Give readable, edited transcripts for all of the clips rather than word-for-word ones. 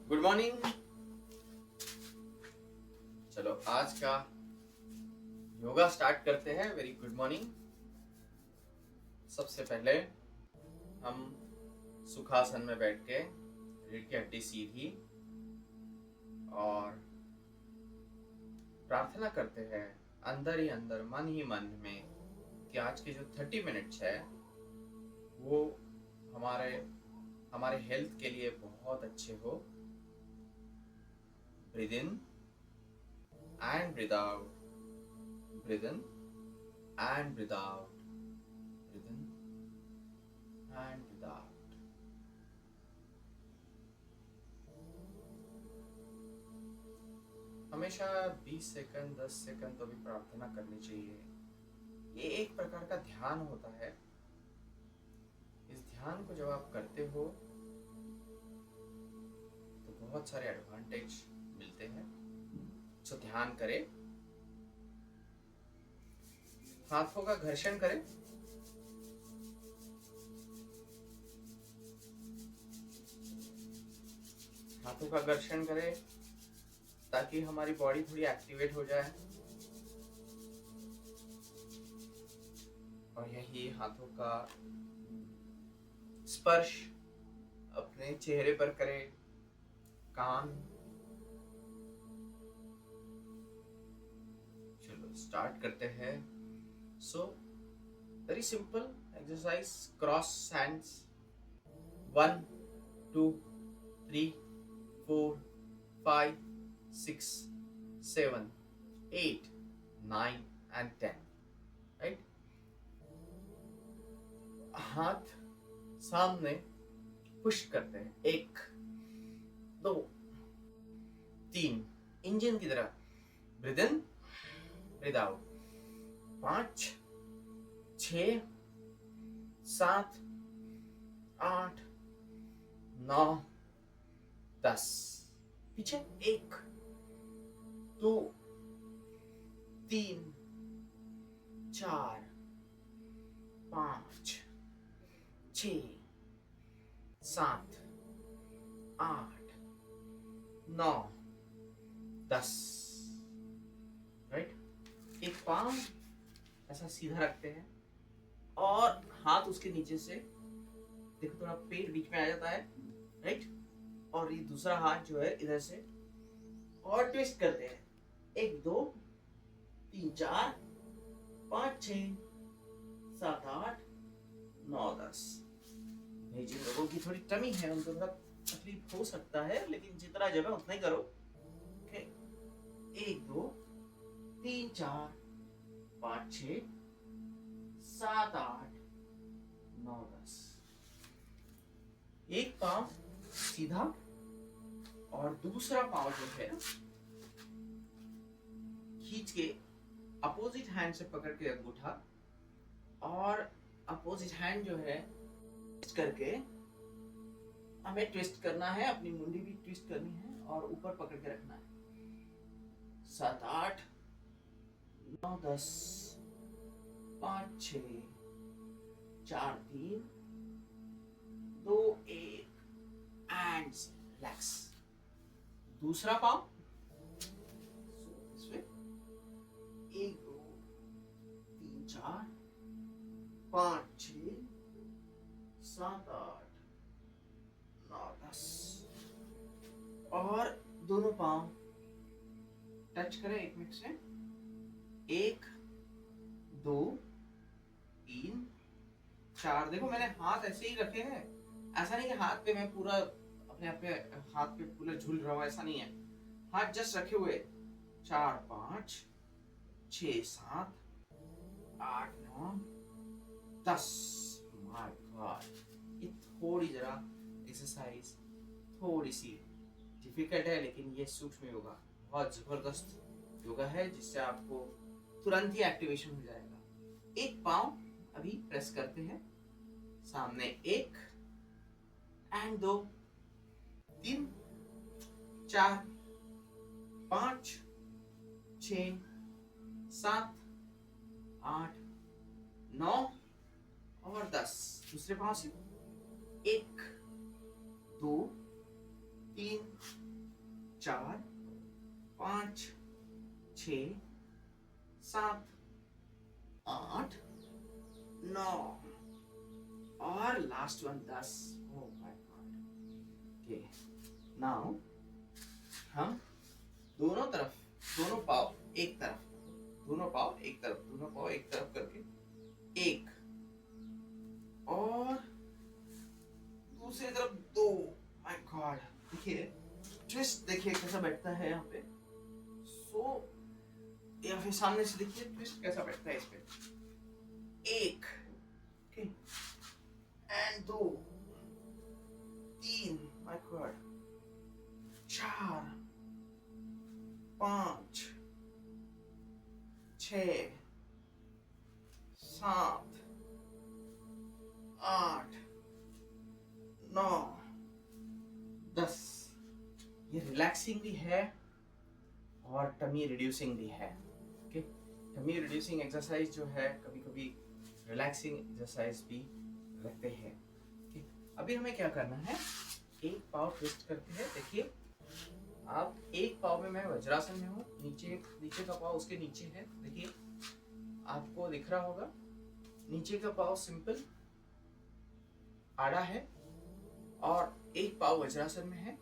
Good morning. चलो आज का योगा स्टार्ट करते हैं। Very good morning. सबसे पहले हम सुखासन में बैठ के रीढ़ की हड्डी सीधी और प्रार्थना करते हैं अंदर ही अंदर, मन ही मन में, कि आज के जो 30 मिनट्स है वो हमारे हमारे हेल्थ के लिए बहुत अच्छे हो। Breathe in and breathe out, breathe in and breathe out, breathe in and breathe out. हमेशा 20 सेकंड 10 सेकंड तो भी प्रार्थना करनी चाहिए। ये एक प्रकार का ध्यान होता है। इस ध्यान को जब आप करते हो तो बहुत सारे एडवांटेज मिलते हैं। सो ध्यान करें, हाथों का घर्षण करें, हाथों का घर्षण करें ताकि हमारी बॉडी थोड़ी एक्टिवेट हो जाए। और यही हाथों का स्पर्श अपने चेहरे पर करें, कान। चलो स्टार्ट करते हैं। So very simple exercise, cross hands, 1 2 3 4 5 6 7 8 9 and 10, right. हाथ सामने पुश करते हैं, 1 2 3, इंजन की तरह। Breathe in breathe out. 5 6 7 8 9 10। पीछे 1 2 3 4 5 6 7 8 9 10, राइट। एक पाँव ऐसा सीधा रखते हैं और हाथ उसके नीचे से, देखो थोड़ा पेट बीच में आ जाता है, राइट। और ये दूसरा हाथ जो है इधर से और ट्विस्ट करते हैं। 1 2 3 4 5 6 7 8 9 10। जिन लोगों की थोड़ी टमी है उनको थोड़ा तकलीफ हो सकता है, लेकिन जितना जगह उतना ही करो। ओके, 1 2 3 4 5 6 7 8 9 10। एक पांव सीधा और दूसरा पांव जो है खींच के अपोजिट हैंड से पकड़ के अंगूठा, और अपोजिट हैंड जो है ट्विस्ट करके हमें ट्विस्ट करना है, अपनी मुंडी भी ट्विस्ट करनी है और ऊपर पकड़ के रखना है। 7 8 9 10 5 6 4 3 2 1 एंड रिलैक्स। दूसरा पांव 1 2 3 4 5 6 7 8 9 10। और दोनों पांव टच करें एक मिनट से। 1 2 3 4। देखो मैंने हाथ ऐसे ही रखे हैं, ऐसा नहीं कि हाथ पे मैं पूरा अपने हाथ पे पूरा झूल रहा हूँ, ऐसा नहीं है। हाथ जस्ट रखे हुए। 4 5 6 7 8 9 10। माय गॉड, ये थोड़ी जरा एक्सरसाइज थोड़ी सी डिफिकल्ट है, लेकिन ये सूक्ष्म योगा बहुत जबरदस्त योगा है जिससे आपको तुरंत ही एक्टिवेशन हो जाएगा। एक पांव अभी प्रेस करते हैं सामने। 1 एंड 2 3 4 5 6 7 8 9 और 10। दूसरे पांव से 1 2 3 7, 8, 9 और last one 10। Oh my God. Okay, now हम दोनों तरफ, दोनों पाव एक तरफ, दोनों पाव एक तरफ, दोनों पाव एक तरफ करके एक, और दूसरी तरफ 2। माय गॉड, देखिए ट्विस्ट, देखिए कैसा बैठता है यहाँ पे। या फिर सामने से देखिए ट्विस्ट कैसा बैठता है इस पे। 1, ओके, एंड 2, 3, माय गॉड, 4, 5, 6, 7, 8, 9, 10। ये रिलैक्सिंग भी है और टमी रिड्यूसिंग भी है। ओके, टमी रिड्यूसिंग एक्सरसाइज जो है कभी कभी रिलैक्सिंग एक्सरसाइज भी रखते हैं। ओके, अभी हमें क्या करना है, एक पाव ट्विस्ट करते हैं। देखिए आप एक पाव में, मैं वज्रासन में हूँ, नीचे का पाव उसके नीचे है। देखिए आपको दिख रहा होगा, नीचे का पाव सिंपल आड़ा है और एक पाव वज्रासन में है।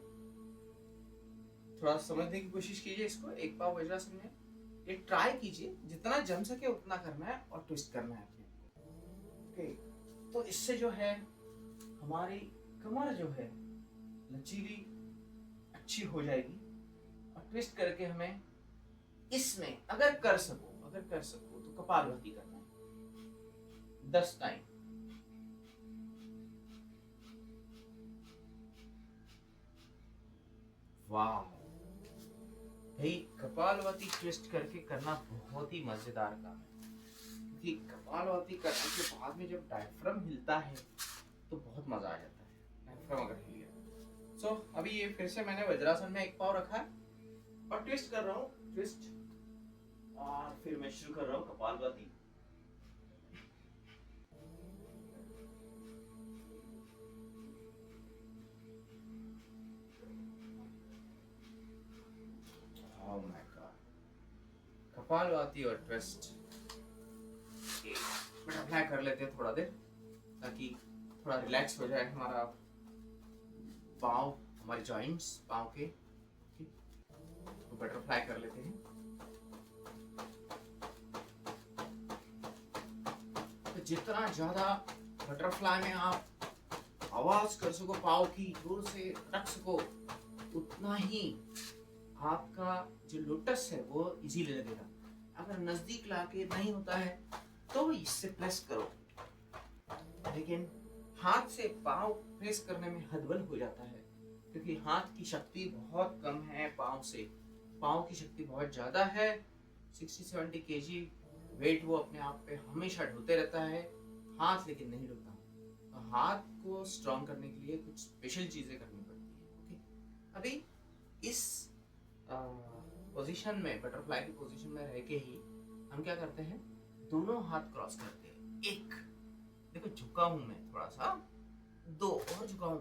थोड़ा समझने की कोशिश कीजिए इसको। एक पाव वज्रासन में, ये ट्राई कीजिए, जितना जम सके उतना करना है और ट्विस्ट करना है अपने को। ओके, तो इससे जो है हमारी कमर जो है लचीली अच्छी हो जाएगी। और ट्विस्ट करके हमें इसमें अगर कर सको तो कपालभाति करना है 10 टाइम। वाह भाई, कपालभाति ट्विस्ट करके करना बहुत ही मजेदार काम है, क्योंकि कपालभाति करने के बाद में जब डायफ्राम हिलता है तो बहुत मजा आ जाता है। डायफ्राम अगर हिल गया। सो अभी ये फिर से मैंने वज्रासन में एक पाव रखा है और ट्विस्ट कर रहा हूँ, ट्विस्ट, और फिर मैं शुरू कर रहा हूँ kapalbhati. Oh my God, kapalbhati और ट्विस्ट। बटरफ्लाई कर लेते हैं थोड़ा देर, ताकि थोड़ा रिलैक्स हो जाए हमारा पाँव, हमारे जॉइंट्स पाँव के। तो बटरफ्लाई कर लेते हैं। तो जितना ज्यादा बटरफ्लाई में आप आवाज कर सको, पाँव की जोर से रख सको, उतना ही आपका जो लोटस है वो इजीली लगेगा। अगर नजदीक लाके नहीं होता है तो इससे प्रेस करो, लेकिन हाथ से पाँव प्रेस करने में हदबल हो जाता है, क्योंकि हाथ की शक्ति बहुत कम है, पाँव की शक्ति बहुत ज्यादा है। 60-70 kg वेट वो अपने आप पे हमेशा ढोते रहता है, हाथ लेकिन नहीं ढोता। तो हाथ को स्ट्रॉन्ग करने के लिए कुछ स्पेशल चीजें करनी पड़ती है। ओके, अभी इस पोजीशन में, बटरफ्लाई की पोजीशन में रह के ही हम क्या करते हैं, दोनों हाथ क्रॉस करते हैं। एक, देखो झुका हूं मैं थोड़ा सा, 2 और झुका हूं,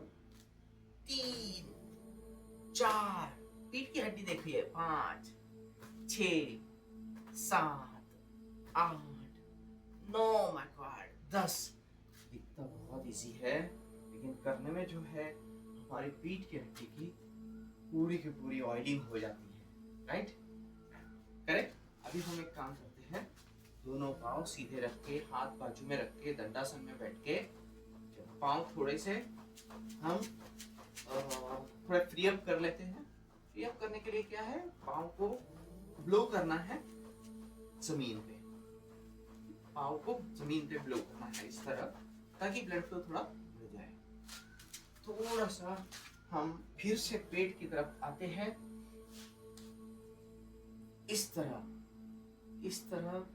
3, 4, पीठ की हड्डी देखिए, 5, 6, 7, 8, 9, माय गॉड, 10। दिखता बहुत इजी है, लेकिन करने में जो है हमारी पीठ की हड्डी की पूरी की पूरी ऑयलिंग हो जाती है। Right, correct. अभी हम एक काम करते हैं, दोनों पाँव सीधे रख के, हाथ बाजू में रख के, दंडासन में बैठ के, पाँव थोड़े से हम थोड़ा फ्री अप कर लेते हैं। फ्री अप करने के लिए क्या है, पाँव को ब्लो करना है जमीन पे, पाँव को जमीन पे ब्लो करना है इस तरह, ताकि ब्लड फ्लो थोड़ा बढ़ जाए। थोड़ा सा हम फिर से पेट की तरफ आते हैं, इस तरह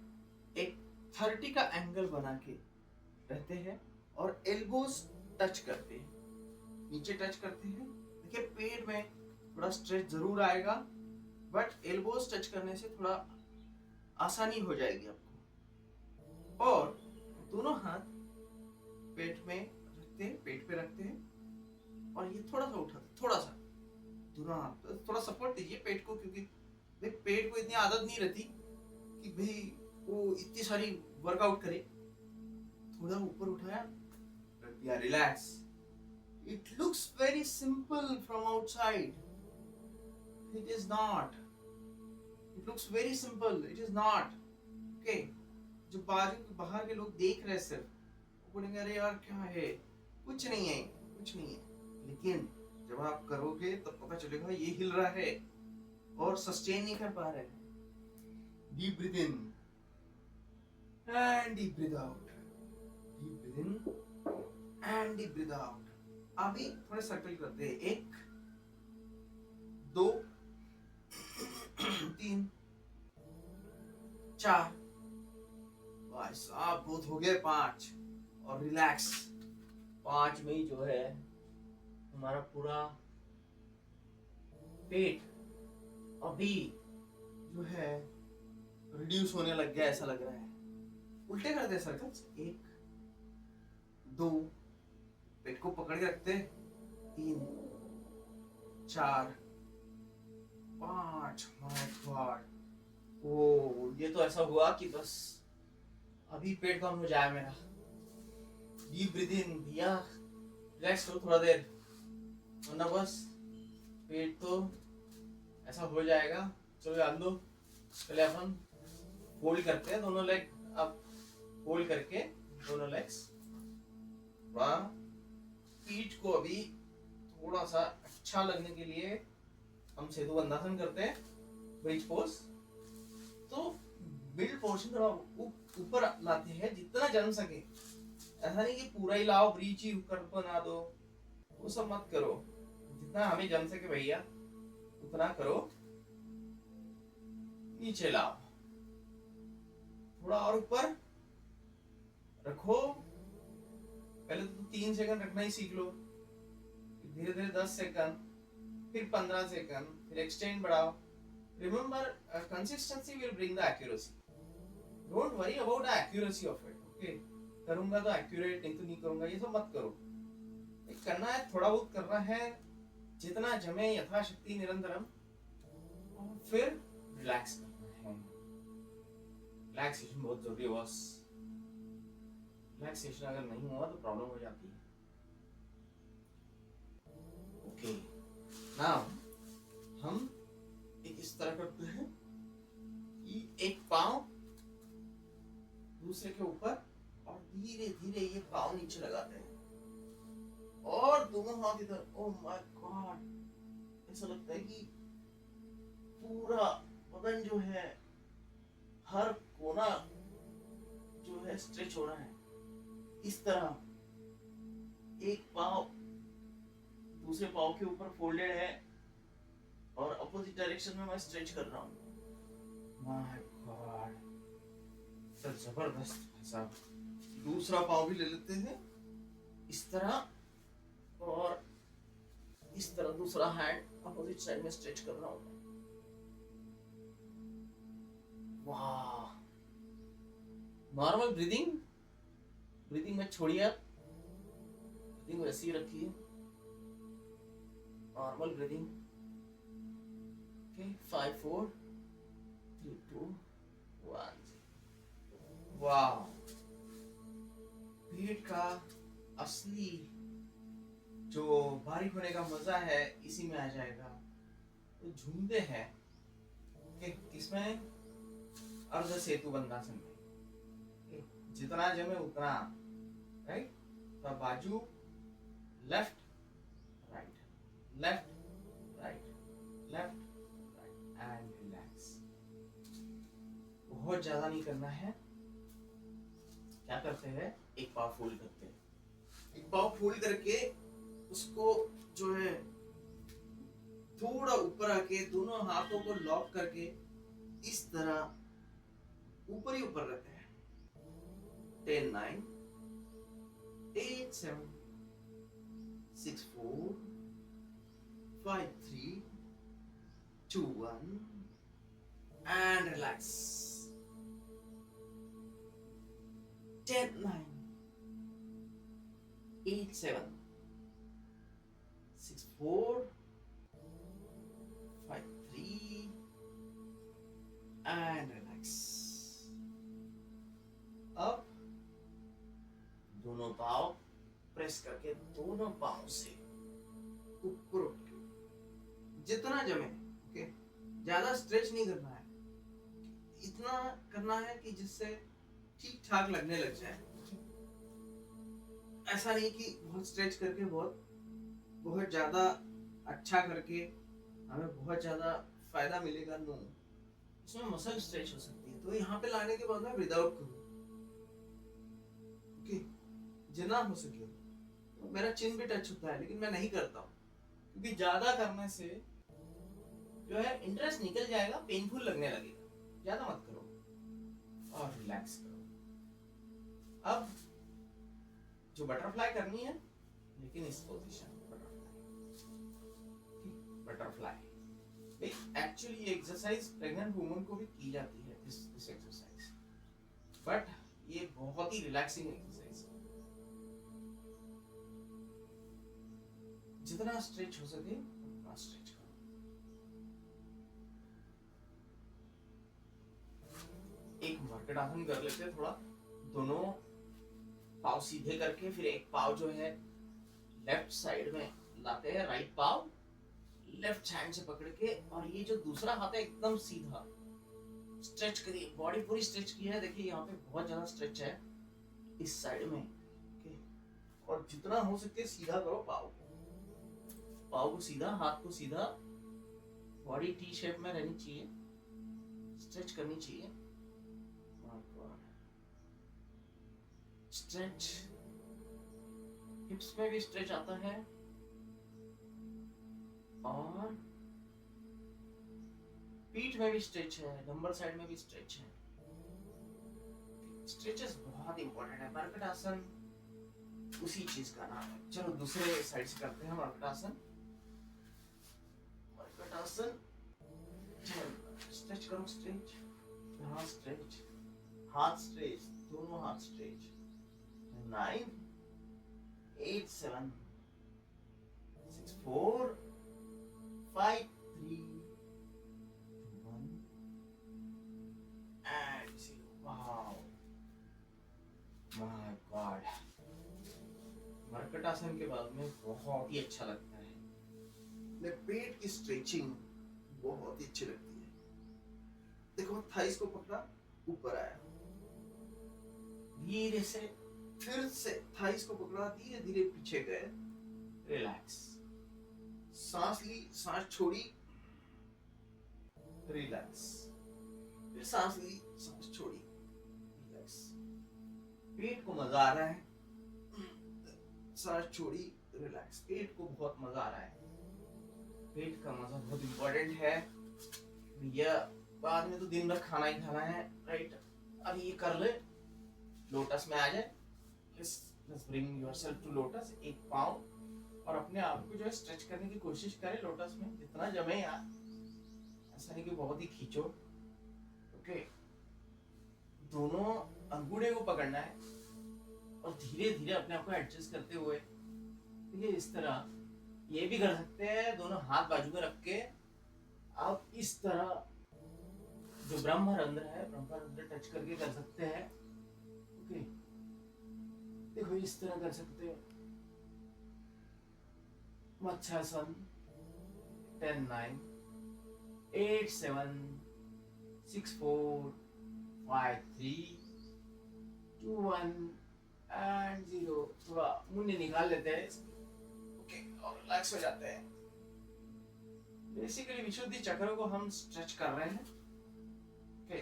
एक 30 का एंगल बना के रहते हैं और एल्बोज टच करते हैं, नीचे टच करते हैं। देखिए पेट में थोड़ा स्ट्रेच जरूर आएगा, बट एल्बोज टच करने से थोड़ा आसानी हो जाएगी आपको। और दोनों हाथ पेट में रखते हैं, पेट पे रखते हैं, और ये थोड़ा सा उठाते, थोड़ा सा, दोनों हाथ थोड़ा सपोर्ट दीजिए पेट को, क्योंकि पेट को इतनी आदत नहीं रहती कि भाई वो इतनी सारी वर्कआउट करे, थोड़ा ऊपर उठाया, रख दिया, relax. It looks very simple from outside. It is not. It looks very simple. It is not. Okay. जो बाहर के लोग देख रहे हैं सिर्फ, वो बोलेंगे अरे यार क्या है, कुछ नहीं है, कुछ नहीं है. लेकिन जब आप करोगे तब पता चलेगा ये हिल रहा है और सस्टेन नहीं कर पा रहे. Deep breath in and deep breath out. Deep breath in and deep breath out. अभी थोड़े सर्कल करते हैं. 1 2 3 4. भाई साहब बहुत हो गए. 5. और रिलैक्स. 5 में ही जो है हमारा पूरा पेट अभी जो है रिड्यूस होने लग गया, ऐसा लग रहा है. उल्टे करते हैं सर्कल्स. 1 2, पेट को पकड़ के रखते. 3 4 5. My God. ओ ये तो ऐसा हुआ कि बस अभी पेट कम हो जाए मेरा. डीप ब्रीथ इन. भैया रिलैक्स करो थोड़ा देर, वरना बस पेट तो ऐसा हो जाएगा. चलो जान दो. पहले अपन होल्ड करते हैं दोनों लेग. अब होल्ड करके दोनों लेग्स, पीठ को अभी थोड़ा सा अच्छा लगने के लिए हम सेतु बंधासन करते हैं, ब्रिज पोज. तो मिड पोर्शन थोड़ा ऊपर लाते हैं जितना जम सके. ऐसा नहीं कि पूरा ही लाओ, ब्रिज ही ऊपर बना दो, वो सब मत करो. जितना हमें जम सके भैया उतना करो. नीचे लाओ, थोड़ा और ऊपर रखो. पहले तो 3 सेकंड रखना ही सीख लो, धीरे धीरे 10 सेकंड, फिर 15 सेकंड, फिर एक्सटेंड बढ़ाओ. Remember, consistency will bring the accuracy. Don't worry about the accuracy of it. Okay? करूंगा तो accurate, नहीं तो नहीं करूंगा, ये सब मत करो. करना है, थोड़ा बहुत करना है, जितना जमे यथाशक्ति निरंतरम, और फिर रिलैक्स करना है. रिलैक्सेशन बहुत जरूरी है बॉस. रिलैक्सेशन अगर नहीं हुआ तो प्रॉब्लम हो जाती है. ओके, नाउ हम इस तरह करते हैं कि एक पांव दूसरे के ऊपर और धीरे धीरे ये पांव नीचे लगाते हैं और दोनों हाथ इधर. ओह माय गॉड, ऐसा लगता है कि पूरा बदन जो है, हर कोना जो है स्ट्रेच हो रहा है. इस तरह एक पांव दूसरे पांव के ऊपर फोल्डेड है और अपोजिट डायरेक्शन में मैं स्ट्रेच कर रहा हूँ. माय गॉड, तो जबरदस्त ऐसा. दूसरा पांव भी ले लेते हैं इस तरह और इस तरह दूसरा हैंड अपोजिट साइड में स्ट्रेच कर रहा हूँ. वाह. नॉर्मल ब्रीदिंग, ब्रीदिंग में छोड़िए, आप ब्रीदिंग वैसी ही रखिए. Normal breathing. 5 4 3 2 1. वाह. पेट का असली जो बारीक होने का मजा है इसी में आ जाएगा. तो झूमते हैं किसमें? अर्ध सेतु बंधासन में. जितना जमे उतना, राइट. तो बाजू left right, left right, left and relax. बहुत ज्यादा नहीं करना है. क्या करते हैं, एक पाव फोल्ड करते हैं. एक पाव फोल्ड करके उसको जो है थोड़ा ऊपर आके दोनों हाथों को लॉक करके इस तरह ऊपर ही ऊपर रहते हैं. 10 9 8 7 6 4 5 3 2 1 and relax. 10 9 8 7 6 4 5 3 and relax. दोनों पाँव से ऊपर उठ के जितना जमे, ओके, ज्यादा स्ट्रेच नहीं करना है, इतना करना है कि जिससे ठीक ठाक लगने लग जाए। ऐसा नहीं कि बहुत स्ट्रेच करके बहुत बहुत ज्यादा अच्छा करके हमें बहुत ज्यादा फायदा मिलेगा, नो। इसमें मसल स्ट्रेच हो सकती है, तो यहाँ पे लाने के बाद मैं विदाउट करूँ, ओके, जितना हो सके। तो मेरा चिन भी टच होता है, लेकिन मैं नहीं करता हूँ, क्योंकि ज्यादा करने से जो है इंटरेस्ट निकल जाएगा, पेनफुल लगने लगेगा। ज्यादा मत करो और रिलैक्स करो। अब जो बटरफ्लाई करनी है, लेकिन इस पोजीशन बटरफ्लाई, एक्चुअली ये एक्सरसाइज प्रेग्नेंट वुमन को भी की जाती है, दिस एक्सरसाइज, बट ये बहुत ही रिलैक्सिंग एक्सरसाइज है। जितना स्ट्रेच हो सके उतना स्ट्रेच करो। एक मार्केट आसन कर लेते हैं थोड़ा, दोनों पाव सीधे करके, फिर एक पाव जो है लेफ्ट साइड में लाते हैं, राइट पाव लेफ्ट हैंड से पकड़ के, और ये जो दूसरा हाथ है एकदम सीधा स्ट्रेच करिए, बॉडी पूरी स्ट्रेच की है। देखिए यहाँ पे बहुत ज्यादा स्ट्रेच है इस साइड में, ओके, और जितना हो सके सीधा करो पाव को सीधा, हाथ को सीधा, बॉडी टी शेप में रहनी चाहिए, स्ट्रेच करनी चाहिए। स्ट्रेच, हिप्स में भी स्ट्रेच आता है और पीठ में भी स्ट्रेच है, डंबल साइड में भी स्ट्रेच है। स्ट्रेचेस बहुत इंपॉर्टेंट है। मर्कट आसन उसी चीज का नाम है। चलो दूसरे साइड से करते हैं मर्कट आसन। मर्कट आसन, स्ट्रेच करो, स्ट्रेच, यहाँ स्ट्रेच, हाथ स्ट्रेच, दोनों हाथ stretch. 9 8 7 6 4 5 3 2 1 and 0. Wow, my God. मर्कट आसन के बाद में बहुत ही अच्छा लगता है। पेट की स्ट्रेचिंग बहुत ही अच्छी लगती है। देखो थाइस को पकड़ा, ऊपर आया, धीरे से फिर से थाइस को पकड़ा, धीरे धीरे पीछे गए, रिलैक्स, सांस ली, सांस छोड़ी, रिलैक्स, फिर सांस ली, सांस छोड़ी, रिलैक्स। पेट को मजा आ रहा है, सांस छोड़ी, रिलैक्स। पेट को बहुत मजा आ रहा है, पेट का मजा बहुत इंपॉर्टेंट है भैया। बाद में तो दिन भर खाना ही खाना है, राइट? अब ये कर ले, लोटस में आ जाए। Let's bring yourself to lotus। एक पाँव और अपने आप को जो है स्ट्रेच करने की कोशिश करें लोटस में, जितना जमे यार, ऐसा नहीं कि बहुत ही खींचो, ओके। दोनों अंगूठे को पकड़ना है और धीरे धीरे अपने आप को एडजस्ट करते हुए, ठीक है, इस तरह। ये भी कर सकते हैं दोनों हाथ बाजू में रख के। आप इस तरह जो ब्रह्मरंध्र है, ब्रह्मरंध्र टच करके कर सकते हैं, ओके। देखो इस तरह कर सकते हो। मत्स्यासन। 10 9 8 7 6 4 5 3 2 1 and 0। थोड़ा मुंह निकाल लेते हैं, ओके, और रिलैक्स हो जाते हैं। बेसिकली विशुद्धि चक्र को हम स्ट्रेच कर रहे हैं, ओके।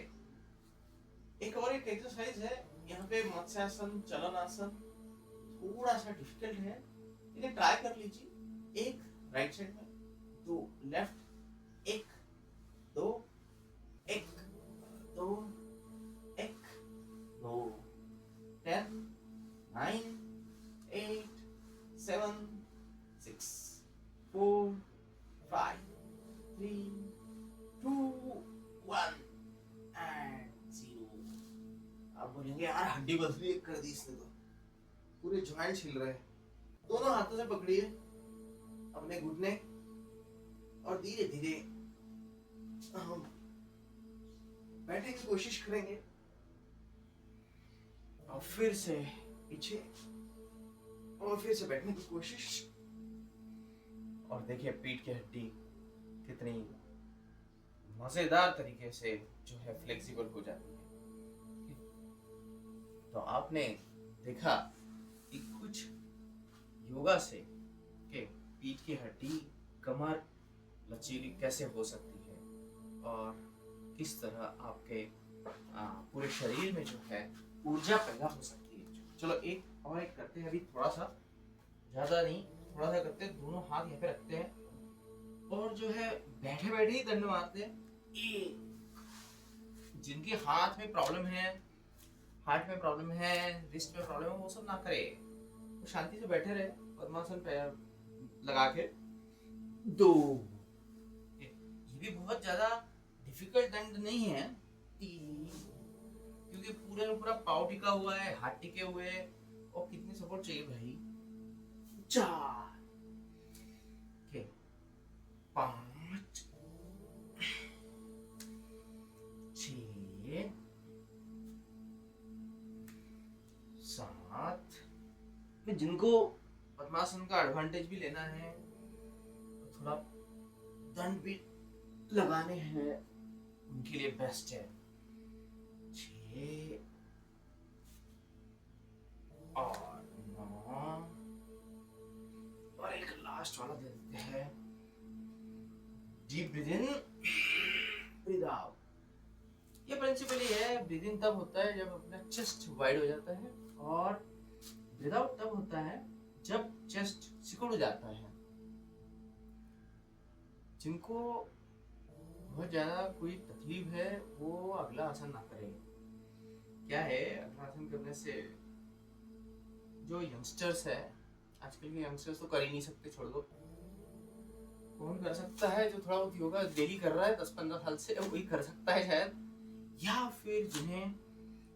एक और एक एक्सरसाइज है यहाँ पे, मत्स्यासन, चलनासन, थोड़ा सा डिफिकल्ट है, लेकिन ट्राई कर लीजिए। एक राइट साइड में, 2 लेफ्ट, 1 2 1 2 1 2 10 9 8 7 6 4 5 3 2 1 and 0। आप बोलेंगे यार हड्डी बसली कर दी इसने, तो पूरे ज्वाइंट हिल रहे हैं। दोनों हाथों से पकड़िए अपने घुटने और धीरे धीरे हम बैठने की कोशिश करेंगे, और फिर से पीछे और फिर से बैठने की कोशिश। और देखिए पीठ की हड्डी कितनी मजेदार तरीके से जो है फ्लेक्सिबल हो जाती है। तो आपने देखा कि कुछ योगा से के पीठ की हड्डी, कमर लचीली कैसे हो सकती है और किस तरह आपके पूरे शरीर में जो है ऊर्जा पैदा हो सकती है। चलो एक करते हैं अभी, थोड़ा सा, ज्यादा नहीं, थोड़ा सा करते हैं। दोनों हाथ यहाँ पे रखते हैं और जो है बैठे बैठे ही दंड मारते हैं। जिनके हाथ में प्रॉब्लम है, हार्ट में प्रॉब्लम है, रिस्ट में प्रॉब्लम है, वो सब ना करे, तो शांति से बैठे रहे पद्मासन पैर लगा के। दो, ये भी बहुत ज्यादा डिफिकल्ट दंड नहीं है। तीन, क्योंकि पूरे में पूरा पाव टिका हुआ है, हाथ टिके हुए हैं, और कितनी सपोर्ट चाहिए भाई। चार, के 5, 6, 7। जिनको पद्मासन का एडवांटेज भी लेना है, तो थोड़ा दंड भी लगाने हैं, उनके लिए बेस्ट है। 6 और 9, और एक लास्ट वाला दे देते हैं। डीप ब्रीथ इन, ब्रीथ आउट। ये प्रिंसिपल ही है। ब्रीथ इन तब होता है जब अपना चेस्ट वाइड हो जाता है, और ब्रीथ आउट तब होता है जब चेस्ट सिकुड़ जाता है। जिनको बहुत ज्यादा कोई तकलीफ है वो अगला आसन ना करें। क्या है, अगला आसन करने से जो यंगस्टर्स है, आजकल के यंगस्टर्स तो कर ही नहीं सकते, छोड़ दो। कौन कर सकता है? जो थोड़ा बहुत योगा डेली कर रहा है 10-15 साल से, वही कर सकता है शायद, या फिर जिन्हें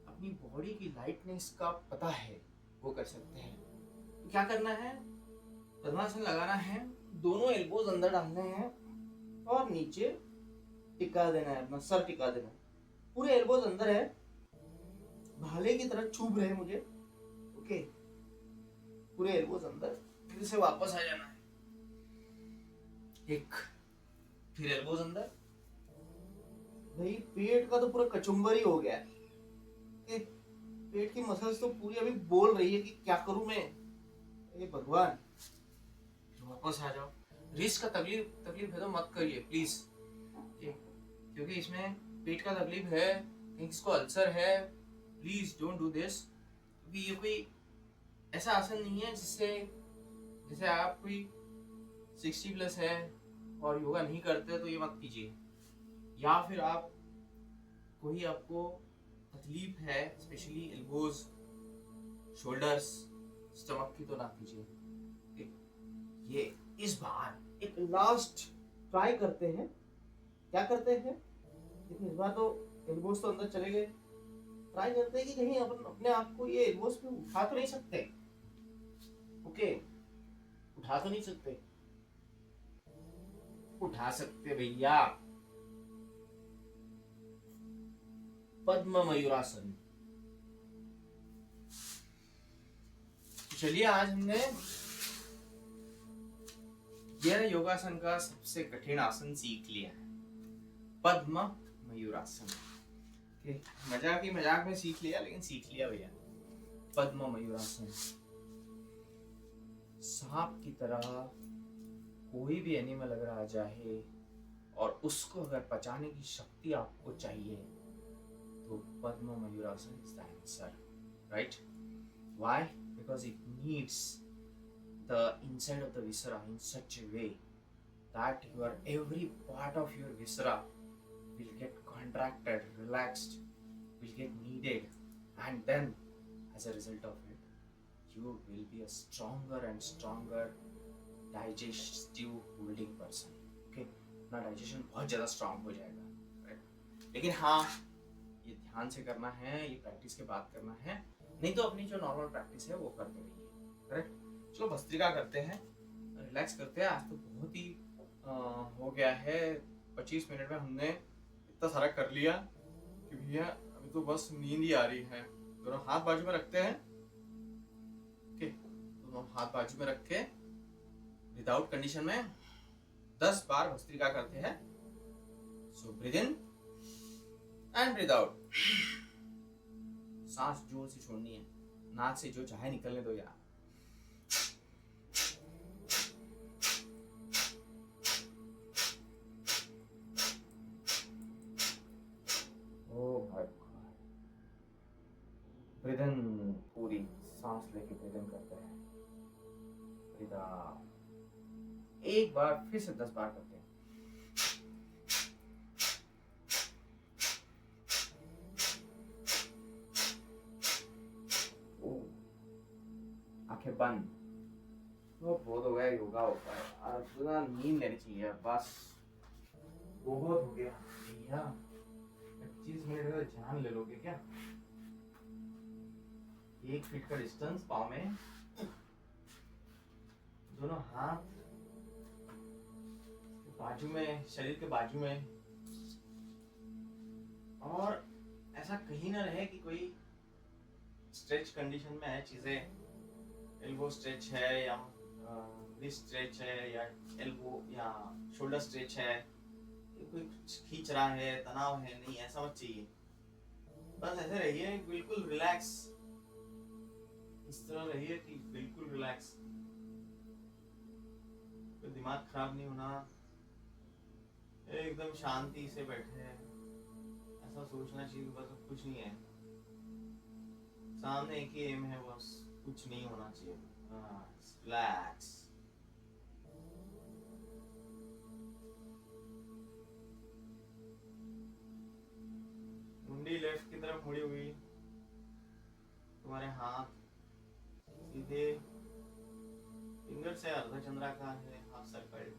अपनी बॉडी की लाइटनेस का पता है वो कर सकते हैं। तो क्या करना है, पद्मासन लगाना है, दोनों एल्बोज अंदर डालने हैं और नीचे टिका देना है, अपना सर टिका देना है। पूरे एल्बोज अंदर है, भाले की तरह चुभ रहे मुझे। ओके, पूरे एल्बोज अंदर, फिर से वापस आ जाना है। एक, फिर एल्बोज अंदर। भाई पेट का तो पूरा कचुम्बर ही हो गया है। पेट की मसल्स तो पूरी अभी बोल रही है कि क्या करूं मैं। ये भगवान, वापस आ जाओ। रिस्क का तकलीफ है तो मत करिए प्लीज, क्योंकि इसमें पेट का तकलीफ है, कहीं किसको अल्सर है, प्लीज डोंट डू दिस। क्योंकि ये कोई ऐसा आसन नहीं है जिससे जैसे आप कोई 60 प्लस है और योगा नहीं करते तो ये मत कीजिए, या फिर आप कोई आपको तकलीफ है स्पेशली एल्बोज, शोल्डर्स, स्टमक की, तो ना कीजिए। ये इस बार एक लास्ट ट्राई करते हैं। क्या करते हैं, लेकिन इस बार तो एल्बोज तो अंदर चले गए। ट्राई करते हैं कि कहीं अपन अपने आप को ये एल्बोज पे उठा तो नहीं सकते। ओके, उठा तो नहीं सकते, उठा सकते भैया। पद्म मयूरासन। चलिए, आज हमने यह योगासन का सबसे कठिन आसन सीख लिया है, पद्म मयूरासन। मजाक में सीख लिया, लेकिन सीख लिया भैया। पद्म मयूरासन, सांप की तरह कोई भी एनिमल अगर आ जाए और उसको अगर पचाने की शक्ति आपको चाहिए, तो Padma Mayurasana is the answer, right? Why? Because it needs the inside of the viscera in such a way that every part of your viscera will get contracted, relaxed, will get kneaded, and then as a result of it, you will be a stronger and stronger digestive holding person. Okay, अपना digestion बहुत ज़्यादा strong हो जाएगा, right? लेकिन हाँ, ये ध्यान से करना है, ये प्रैक्टिस के बाद करना है, नहीं तो अपनी जो नॉर्मल प्रैक्टिस है वो करते रहिए, करेक्ट? चलो भस्त्रिका करते हैं, रिलैक्स करते हैं। आज तो बहुत ही हो गया है, 25 मिनट में हमने इतना सारा कर लिया कि भैया अभी तो बस नींद ही आ रही है। दोनों हाथ बाजू में रखते हैं, ओके, दोनों हाथ बाजू में रख के विदाउट कंडीशन में 10 बार भस्त्रिका करते हैं। So breathe in and breathe out. सांस जोर से छोड़नी है, नाक से जो चाहे निकलने दो यार। ब्रीथ इन, पूरी सांस लेके ब्रीथ इन करते हैं। ब्रीथ आउट, एक बार फिर से 10 बार करते हैं। आंखें बंद। तो बहुत हो गया योगा होता है, आज पूरा नींद लेनी चाहिए बस। बहुत हो गया भैया, 25 मिनट का ध्यान ले लोगे क्या? 1 फीट का डिस्टेंस पाँव में, दोनों हाथ बाजू में, शरीर के बाजू में। और ऐसा कहीं ना रहे कि कोई स्ट्रेच कंडीशन में है चीजें। एल्बो स्ट्रेच है या रिस्ट स्ट्रेच है या एल्बो या शोल्डर स्ट्रेच है, कोई खींच रहा है, तनाव है, नहीं ऐसा मत चाहिए। बस ऐसे रहिए बिल्कुल रिलैक्स, इस तरह रहिए कि बिल्कुल रिलैक्स, कोई दिमाग खराब नहीं होना, एकदम शांति से बैठे। ऐसा सोचना चाहिए बस कुछ नहीं है, सामने एक ही एम है, बस कुछ नहीं होना चाहिए। रिलैक्स। मुंडी लेफ्ट की तरफ मुड़ी हुई, तुम्हारे हाथ सीधे, फिंगर से अर्धचंद्राकार है, half circle.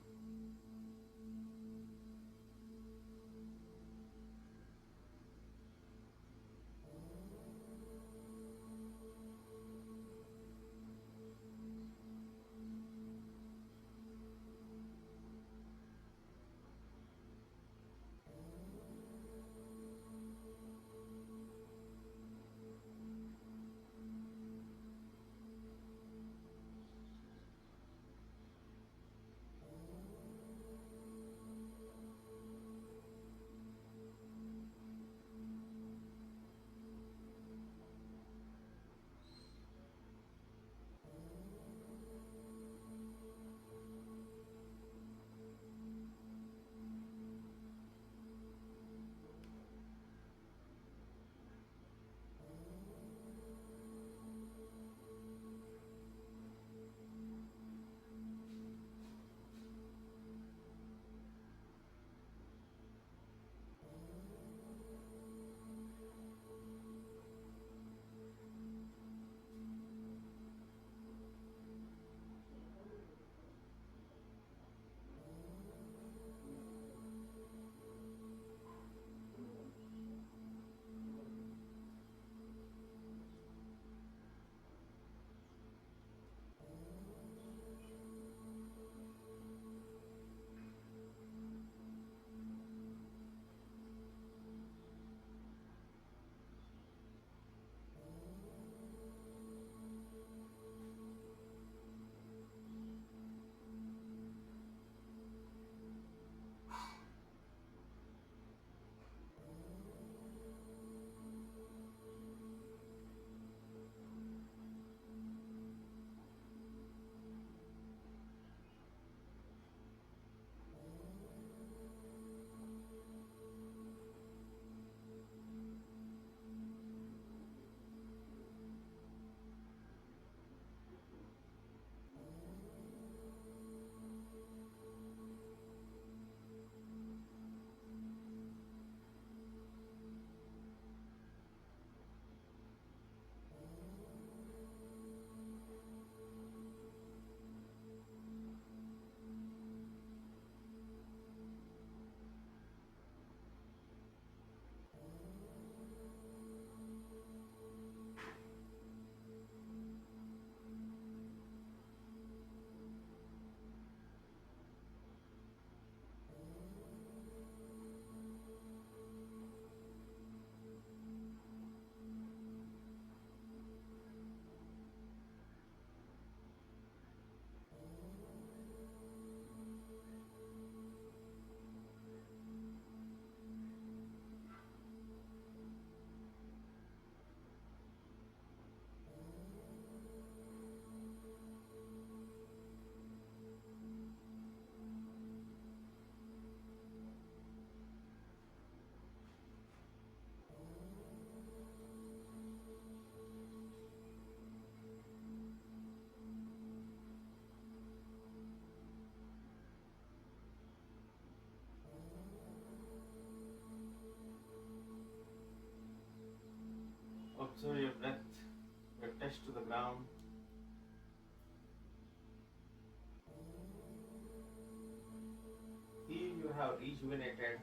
have rejuvenated,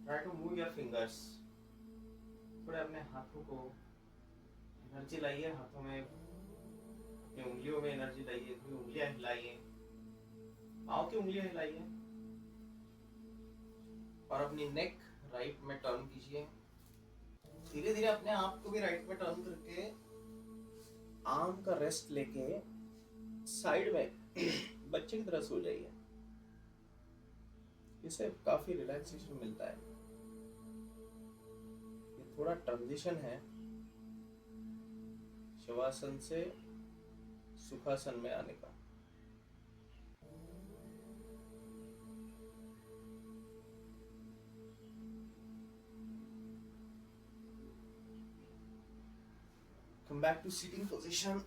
try to move your fingers. थोड़े अपने हाथों को एनर्जी लाइए, हाथों में अपनी उंगलियों में एनर्जी लाइए, अपनी उंगलियां हिलाइए, पाँव की उंगलियां हिलाइए और अपनी नेक राइट में टर्न कीजिए। धीरे धीरे अपने आप को भी राइट में टर्न करके आर्म का रेस्ट लेके साइड में बच्चे की तरह सो जाइए। इससे काफी रिलैक्सेशन मिलता है। ये थोड़ा ट्रांजिशन है शवासन से सुखासन में आने का। Come back to sitting position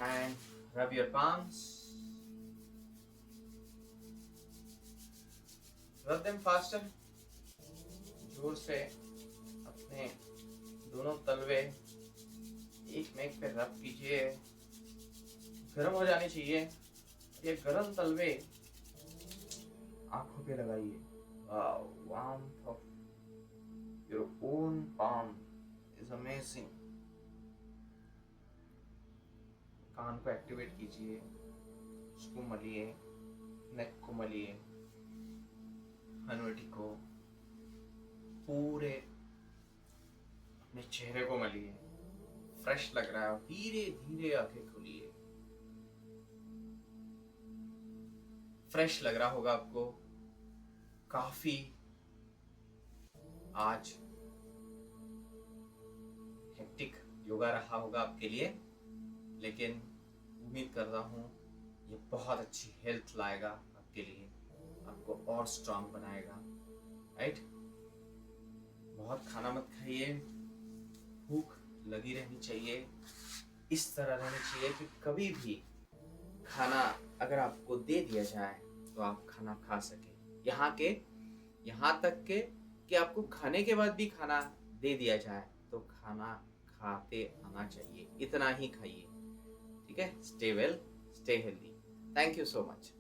and rub your palms. Rub them faster. जोर से अपने दोनों तलवे एक में एक पे रब कीजिए। गर्म हो जाने चाहिए। ये गर्म तलवे आंखों पे लगाइए। Warmth of your own palm is amazing. कान को एक्टिवेट कीजिए, उसको मलिए, नेक को मलिए, हनवटी को, पूरे अपने चेहरे को मलिए। फ्रेश लग रहा है। धीरे धीरे आंखें खोलिए। फ्रेश लग रहा होगा आपको। काफी आज हेक्टिक योगा रहा होगा आपके लिए, लेकिन उम्मीद कर रहा हूँ ये बहुत अच्छी हेल्थ लाएगा आपके लिए, आपको और स्ट्रांग बनाएगा। राइट? बहुत खाना मत खाइए, भूख लगी रहनी चाहिए, इस तरह रहनी चाहिए कि कभी भी खाना अगर आपको दे दिया जाए तो आप खाना खा सके। यहाँ तक के कि आपको खाने के बाद भी खाना दे दिया जाए तो खाना खाते आना चाहिए। इतना ही खाइए। ठीक है? Stay well, stay healthy. Thank you so much.